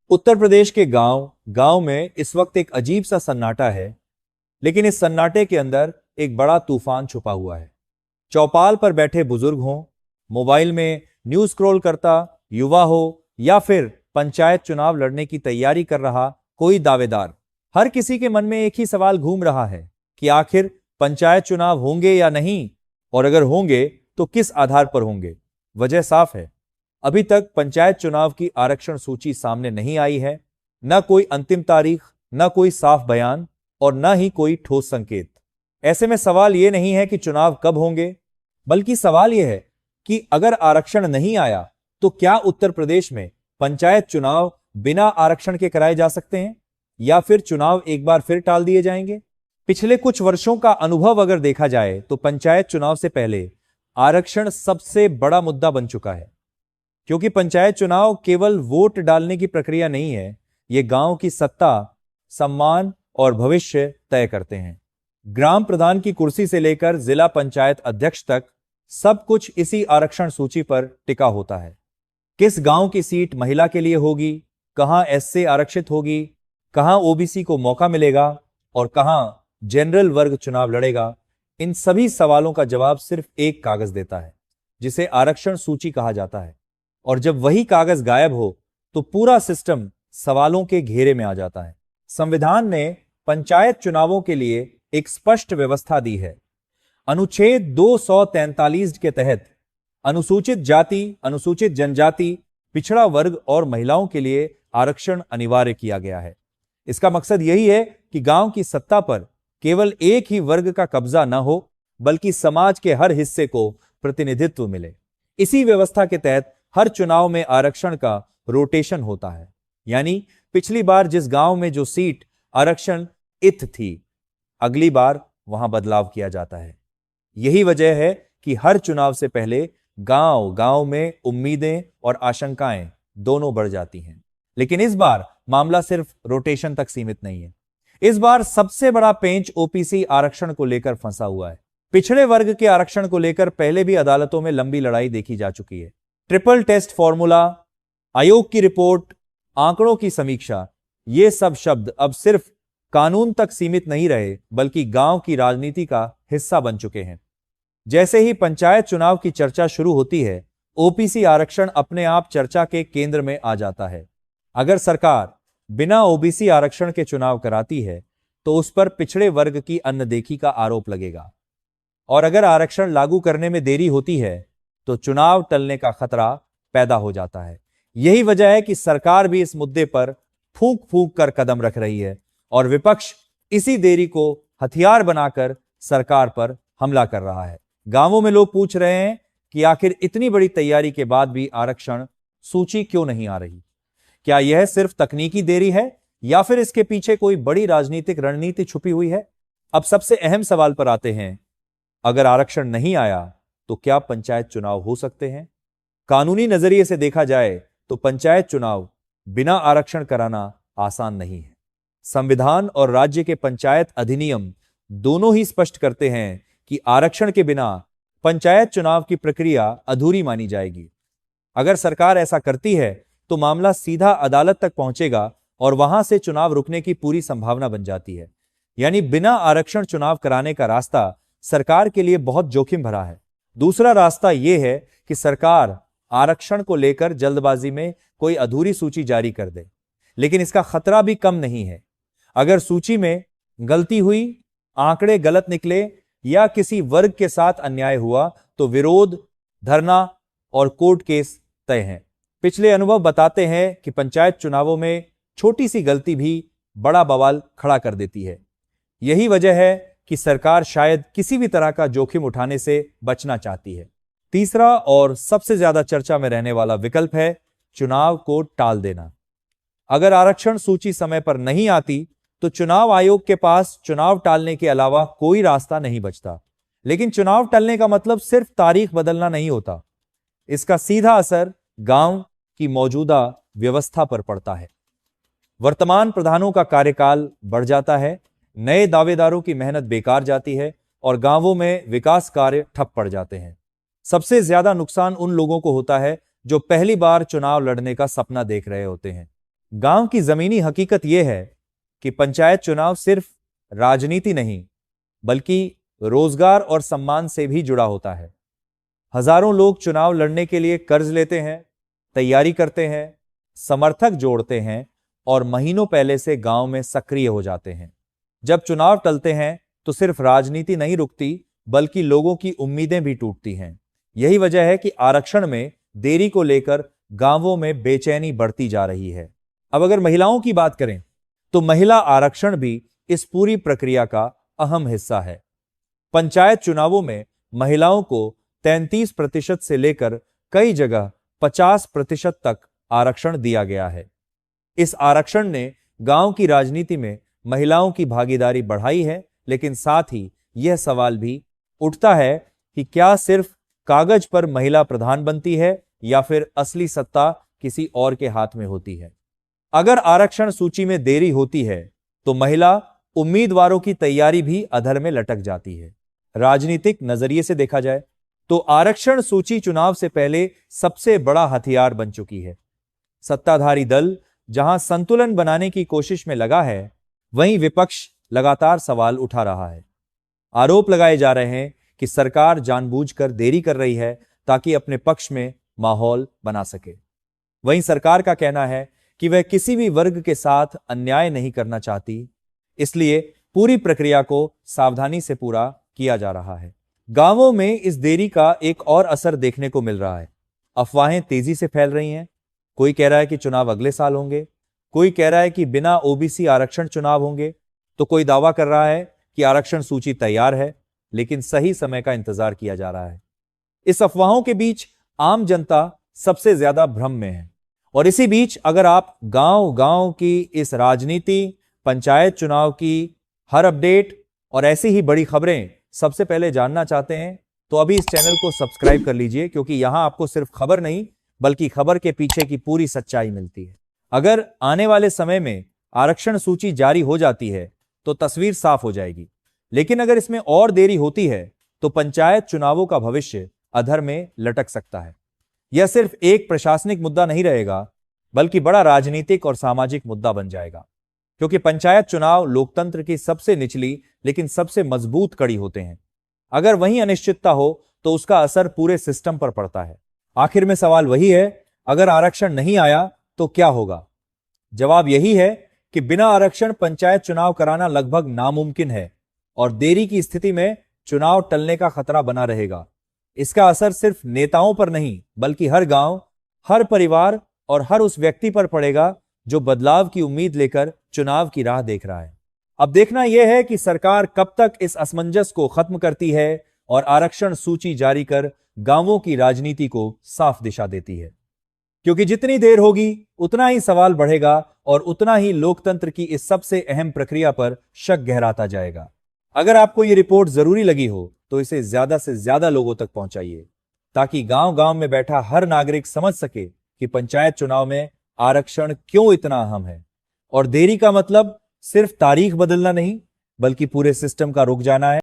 उत्तर प्रदेश के गांव गांव में इस वक्त एक अजीब सा सन्नाटा है, लेकिन इस सन्नाटे के अंदर एक बड़ा तूफान छुपा हुआ है। चौपाल पर बैठे बुजुर्ग हों, मोबाइल में न्यूज स्क्रॉल करता युवा हो, या फिर पंचायत चुनाव लड़ने की तैयारी कर रहा कोई दावेदार, हर किसी के मन में एक ही सवाल घूम रहा है कि आखिर पंचायत चुनाव होंगे या नहीं, और अगर होंगे तो किस आधार पर होंगे। वजह साफ है, अभी तक पंचायत चुनाव की आरक्षण सूची सामने नहीं आई है। न कोई अंतिम तारीख, न कोई साफ बयान और न ही कोई ठोस संकेत। ऐसे में सवाल यह नहीं है कि चुनाव कब होंगे, बल्कि सवाल यह है कि अगर आरक्षण नहीं आया तो क्या उत्तर प्रदेश में पंचायत चुनाव बिना आरक्षण के कराए जा सकते हैं, या फिर चुनाव एक बार फिर टाल दिए जाएंगे। पिछले कुछ वर्षों का अनुभव अगर देखा जाए तो पंचायत चुनाव से पहले आरक्षण सबसे बड़ा मुद्दा बन चुका है, क्योंकि पंचायत चुनाव केवल वोट डालने की प्रक्रिया नहीं है, ये गांव की सत्ता, सम्मान और भविष्य तय करते हैं। ग्राम प्रधान की कुर्सी से लेकर जिला पंचायत अध्यक्ष तक सब कुछ इसी आरक्षण सूची पर टिका होता है। किस गांव की सीट महिला के लिए होगी, कहां एससी आरक्षित होगी, कहां ओबीसी को मौका मिलेगा और कहां जनरल वर्ग चुनाव लड़ेगा, इन सभी सवालों का जवाब सिर्फ एक कागज देता है, जिसे आरक्षण सूची कहा जाता है। और जब वही कागज गायब हो तो पूरा सिस्टम सवालों के घेरे में आ जाता है। संविधान ने पंचायत चुनावों के लिए एक स्पष्ट व्यवस्था दी है। अनुच्छेद 243 के तहत अनुसूचित जाति, अनुसूचित जनजाति, पिछड़ा वर्ग और महिलाओं के लिए आरक्षण अनिवार्य किया गया है। इसका मकसद यही है कि गांव की सत्ता पर केवल एक ही वर्ग का कब्जा न हो, बल्कि समाज के हर हिस्से को प्रतिनिधित्व मिले। इसी व्यवस्था के तहत हर चुनाव में आरक्षण का रोटेशन होता है, यानी पिछली बार जिस गांव में जो सीट आरक्षण इत थी, अगली बार वहां बदलाव किया जाता है। यही वजह है कि हर चुनाव से पहले गांव गांव में उम्मीदें और आशंकाएं दोनों बढ़ जाती हैं। लेकिन इस बार मामला सिर्फ रोटेशन तक सीमित नहीं है। इस बार सबसे बड़ा पेंच ओबीसी आरक्षण को लेकर फंसा हुआ है। पिछड़े वर्ग के आरक्षण को लेकर पहले भी अदालतों में लंबी लड़ाई देखी जा चुकी है। ट्रिपल टेस्ट फॉर्मूला, आयोग की रिपोर्ट, आंकड़ों की समीक्षा, ये सब शब्द अब सिर्फ कानून तक सीमित नहीं रहे, बल्कि गांव की राजनीति का हिस्सा बन चुके हैं। जैसे ही पंचायत चुनाव की चर्चा शुरू होती है, ओबीसी आरक्षण अपने आप चर्चा के केंद्र में आ जाता है। अगर सरकार बिना ओबीसी आरक्षण के चुनाव कराती है तो उस पर पिछड़े वर्ग की अनदेखी का आरोप लगेगा, और अगर आरक्षण लागू करने में देरी होती है तो चुनाव टलने का खतरा पैदा हो जाता है। यही वजह है कि सरकार भी इस मुद्दे पर फूंक फूंक कर कदम रख रही है, और विपक्ष इसी देरी को हथियार बनाकर सरकार पर हमला कर रहा है। गांवों में लोग पूछ रहे हैं कि आखिर इतनी बड़ी तैयारी के बाद भी आरक्षण सूची क्यों नहीं आ रही। क्या यह सिर्फ तकनीकी देरी है, या फिर इसके पीछे कोई बड़ी राजनीतिक रणनीति छुपी हुई है। अब सबसे अहम सवाल पर आते हैं, अगर आरक्षण नहीं आया तो क्या पंचायत चुनाव हो सकते हैं। कानूनी नजरिए से देखा जाए तो पंचायत चुनाव बिना आरक्षण कराना आसान नहीं है। संविधान और राज्य के पंचायत अधिनियम दोनों ही स्पष्ट करते हैं कि आरक्षण के बिना पंचायत चुनाव की प्रक्रिया अधूरी मानी जाएगी। अगर सरकार ऐसा करती है तो मामला सीधा अदालत तक पहुंचेगा और वहां से चुनाव रुकने की पूरी संभावना बन जाती है। यानी बिना आरक्षण चुनाव कराने का रास्ता सरकार के लिए बहुत जोखिम भरा है। दूसरा रास्ता यह है कि सरकार आरक्षण को लेकर जल्दबाजी में कोई अधूरी सूची जारी कर दे, लेकिन इसका खतरा भी कम नहीं है। अगर सूची में गलती हुई, आंकड़े गलत निकले या किसी वर्ग के साथ अन्याय हुआ तो विरोध, धरना और कोर्ट केस तय है। पिछले अनुभव बताते हैं कि पंचायत चुनावों में छोटी सी गलती भी बड़ा बवाल खड़ा कर देती है। यही वजह है कि सरकार शायद किसी भी तरह का जोखिम उठाने से बचना चाहती है। तीसरा और सबसे ज्यादा चर्चा में रहने वाला विकल्प है चुनाव को टाल देना। अगर आरक्षण सूची समय पर नहीं आती तो चुनाव आयोग के पास चुनाव टालने के अलावा कोई रास्ता नहीं बचता। लेकिन चुनाव टलने का मतलब सिर्फ तारीख बदलना नहीं होता, इसका सीधा असर गांव की मौजूदा व्यवस्था पर पड़ता है। वर्तमान प्रधानों का कार्यकाल बढ़ जाता है, नए दावेदारों की मेहनत बेकार जाती है और गांवों में विकास कार्य ठप पड़ जाते हैं। सबसे ज्यादा नुकसान उन लोगों को होता है जो पहली बार चुनाव लड़ने का सपना देख रहे होते हैं। गांव की जमीनी हकीकत यह है कि पंचायत चुनाव सिर्फ राजनीति नहीं बल्कि रोजगार और सम्मान से भी जुड़ा होता है। हजारों लोग चुनाव लड़ने के लिए कर्ज लेते हैं, तैयारी करते हैं, समर्थक जोड़ते हैं और महीनों पहले से गांव में सक्रिय हो जाते हैं। जब चुनाव टलते हैं तो सिर्फ राजनीति नहीं रुकती बल्कि लोगों की उम्मीदें भी टूटती हैं। यही वजह है कि आरक्षण में देरी को लेकर गांवों में बेचैनी बढ़ती जा रही है। अब अगर महिलाओं की बात करें तो महिला आरक्षण भी इस पूरी प्रक्रिया का अहम हिस्सा है। पंचायत चुनावों में महिलाओं को 33% से लेकर कई जगह 50% तक आरक्षण दिया गया है। इस आरक्षण ने गांव की राजनीति में महिलाओं की भागीदारी बढ़ाई है, लेकिन साथ ही यह सवाल भी उठता है कि क्या सिर्फ कागज पर महिला प्रधान बनती है या फिर असली सत्ता किसी और के हाथ में होती है। अगर आरक्षण सूची में देरी होती है तो महिला उम्मीदवारों की तैयारी भी अधर में लटक जाती है। राजनीतिक नजरिए से देखा जाए तो आरक्षण सूची चुनाव से पहले सबसे बड़ा हथियार बन चुकी है। सत्ताधारी दल जहां संतुलन बनाने की कोशिश में लगा है, वहीं विपक्ष लगातार सवाल उठा रहा है। आरोप लगाए जा रहे हैं कि सरकार जानबूझकर देरी कर रही है ताकि अपने पक्ष में माहौल बना सके। वहीं सरकार का कहना है कि वह किसी भी वर्ग के साथ अन्याय नहीं करना चाहती, इसलिए पूरी प्रक्रिया को सावधानी से पूरा किया जा रहा है। गांवों में इस देरी का एक और असर देखने को मिल रहा है। अफवाहें तेजी से फैल रही हैं। कोई कह रहा है कि चुनाव अगले साल होंगे, कोई कह रहा है कि बिना ओबीसी आरक्षण चुनाव होंगे, तो कोई दावा कर रहा है कि आरक्षण सूची तैयार है, लेकिन सही समय का इंतजार किया जा रहा है। इस अफवाहों के बीच आम जनता सबसे ज्यादा भ्रम में है। और इसी बीच अगर आप गांव-गांव की इस राजनीति, पंचायत चुनाव की हर अपडेट और ऐसी ही बड़ी खबरें सबसे पहले जानना चाहते हैं तो अभी इस चैनल को सब्सक्राइब कर लीजिए, क्योंकि यहां आपको सिर्फ खबर नहीं बल्कि खबर के पीछे की पूरी सच्चाई मिलती है। अगर आने वाले समय में आरक्षण सूची जारी हो जाती है तो तस्वीर साफ हो जाएगी, लेकिन अगर इसमें और देरी होती है तो पंचायत चुनावों का भविष्य अधर में लटक सकता है। यह सिर्फ एक प्रशासनिक मुद्दा नहीं रहेगा बल्कि बड़ा राजनीतिक और सामाजिक मुद्दा बन जाएगा, क्योंकि पंचायत चुनाव लोकतंत्र की सबसे निचली लेकिन सबसे मजबूत कड़ी होते हैं। अगर वहीं अनिश्चितता हो तो उसका असर पूरे सिस्टम पर पड़ता है। आखिर में सवाल वही है, अगर आरक्षण नहीं आया तो क्या होगा? जवाब यही है कि बिना आरक्षण पंचायत चुनाव कराना लगभग नामुमकिन है और देरी की स्थिति में चुनाव टलने का खतरा बना रहेगा। इसका असर सिर्फ नेताओं पर नहीं बल्कि हर गांव, हर परिवार और हर उस व्यक्ति पर पड़ेगा जो बदलाव की उम्मीद लेकर चुनाव की राह देख रहा है। अब देखना यह है कि सरकार कब तक इस असमंजस को खत्म करती है और आरक्षण सूची जारी कर गांवों की राजनीति को साफ दिशा देती है, क्योंकि जितनी देर होगी उतना ही सवाल बढ़ेगा और उतना ही लोकतंत्र की इस सबसे अहम प्रक्रिया पर शक गहराता जाएगा। अगर आपको यह रिपोर्ट जरूरी लगी हो तो इसे ज्यादा से ज्यादा लोगों तक पहुंचाइए, ताकि गांव-गांव में बैठा हर नागरिक समझ सके कि पंचायत चुनाव में आरक्षण क्यों इतना अहम है और देरी का मतलब सिर्फ तारीख बदलना नहीं बल्कि पूरे सिस्टम का रुक जाना है।